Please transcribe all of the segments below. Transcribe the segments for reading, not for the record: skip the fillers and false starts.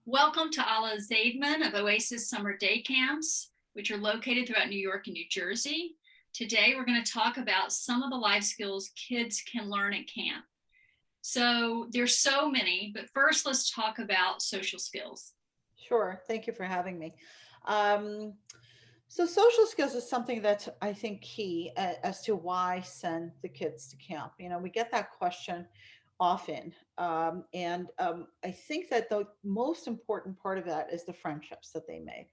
Welcome to Ala Zaidman of Oasis Summer Day Camps, which are located throughout New York and New Jersey. Today, we're going to talk about some of the life skills kids can learn at camp. So there's so many, but first let's talk about social skills. Sure. Thank you for having me. Um, so social skills is something that's I think key as to why send the kids to camp. We get that question often, and I think that the most important part of that is the friendships that they make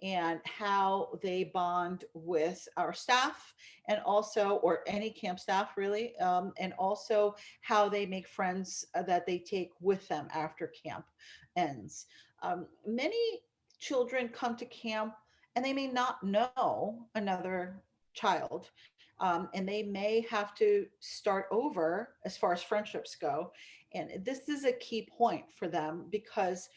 and how they bond with our staff and also or any camp staff really, and also how they make friends that they take with them after camp ends. Many children come to camp and they may not know another child. And they may have to start over as far as friendships go. And this is a key point for them because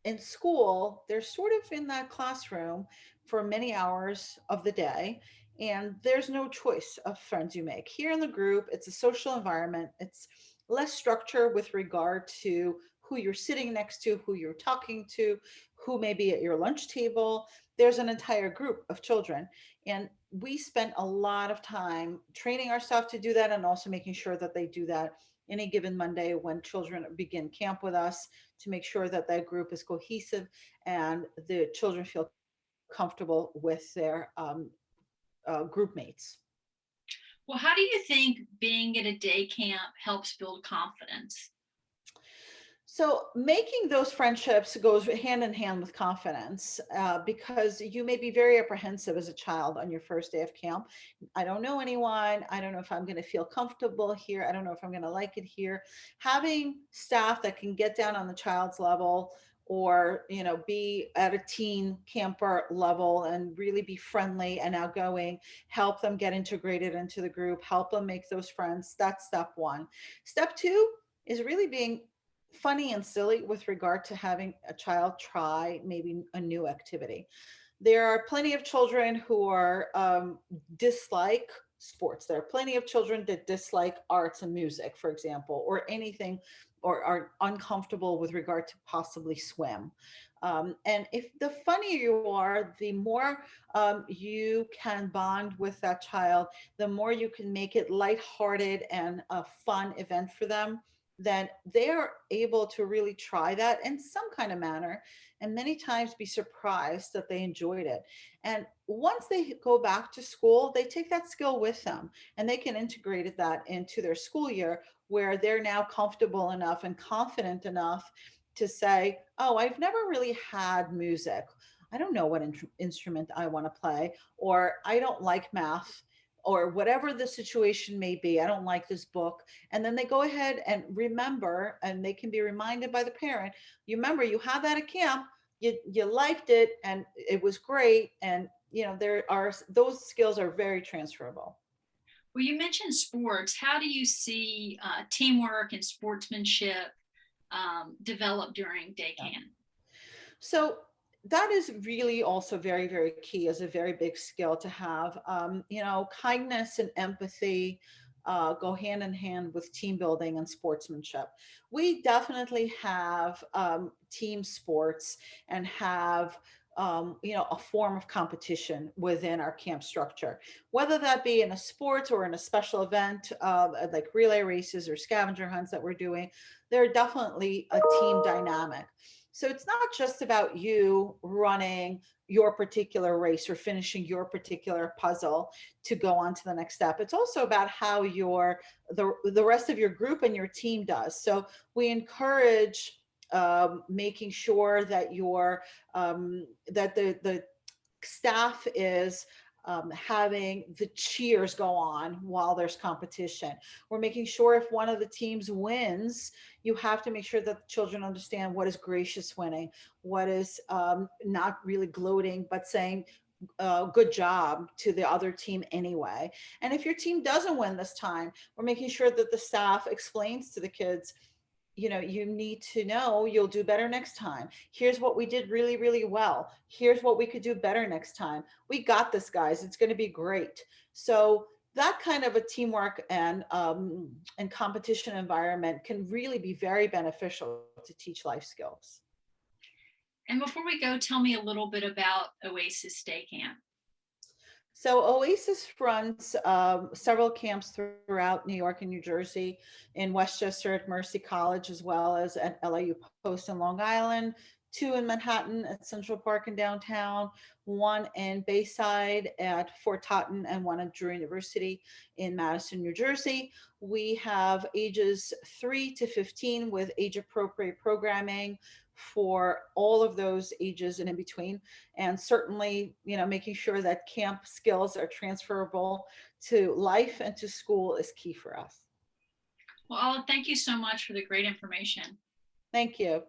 in school, they're sort of in that classroom for many hours of the day. And there's no choice of friends you make. Here in the group, it's a social environment. It's less structure with regard to who you're sitting next to, who you're talking to, who may be at your lunch table. There's an entire group of children. And we spent a lot of time training our staff to do that and also making sure that they do that any given Monday when children begin camp with us to make sure that that group is cohesive and the children feel comfortable with their group mates. Well, how do you think being at a day camp helps build confidence? So making those friendships goes hand in hand with confidence, because you may be very apprehensive as a child on your first day of camp. I don't know anyone. I don't know if I'm going to feel comfortable here. I don't know if I'm going to like it here. Having staff that can get down on the child's level or be at a teen camper level and really be friendly and outgoing, help them get integrated into the group, help them make those friends. That's step one. Step two is really being funny and silly with regard to having a child try maybe a new activity. There are plenty of children who are dislike sports. There are plenty of children that dislike arts and music, for example, or anything, or are uncomfortable with regard to possibly swim. And if the funnier you are, the more you can bond with that child, the more you can make it lighthearted and a fun event for them, then they're able to really try that in some kind of manner and many times be surprised that they enjoyed it. And once they go back to school, they take that skill with them and they can integrate that into their school year where they're now comfortable enough and confident enough to say, oh, I've never really had music. I don't know what instrument I want to play, or I don't like math, or whatever the situation may be. I don't like this book. And then they go ahead and remember, and they can be reminded by the parent, you remember you had that at camp, you liked it and it was great. And there are those skills are very transferable. Well, you mentioned sports. How do you see teamwork and sportsmanship develop during day Yeah. camp? So that is really also very, very key as a very big skill to have. Kindness and empathy go hand in hand with team building and sportsmanship. We definitely have team sports and have a form of competition within our camp structure, whether that be in a sport or in a special event, like relay races or scavenger hunts that we're doing. They're definitely a team dynamic. So it's not just about you running your particular race or finishing your particular puzzle to go on to the next step. It's also about how the rest of your group and your team does. So we encourage making sure that that the staff is having the cheers go on while there's competition. We're making sure if one of the teams wins, you have to make sure that the children understand what is gracious winning, what is not really gloating, but saying, good job to the other team anyway. And if your team doesn't win this time, we're making sure that the staff explains to the kids, you need to know you'll do better next time. Here's what we did really, really well. Here's what we could do better next time. We got this, guys. It's going to be great. So that kind of a teamwork and competition environment can really be very beneficial to teach life skills. And before we go, tell me a little bit about Oasis Day Camp. So Oasis runs several camps throughout New York and New Jersey, in Westchester at Mercy College, as well as at LIU Post in Long Island, two in Manhattan at Central Park in downtown, one in Bayside at Fort Totten, and one at Drew University in Madison, New Jersey. We have ages 3 to 15 with age appropriate programming for all of those ages and in between, and certainly, making sure that camp skills are transferable to life and to school is key for us. Well, thank you so much for the great information. Thank you.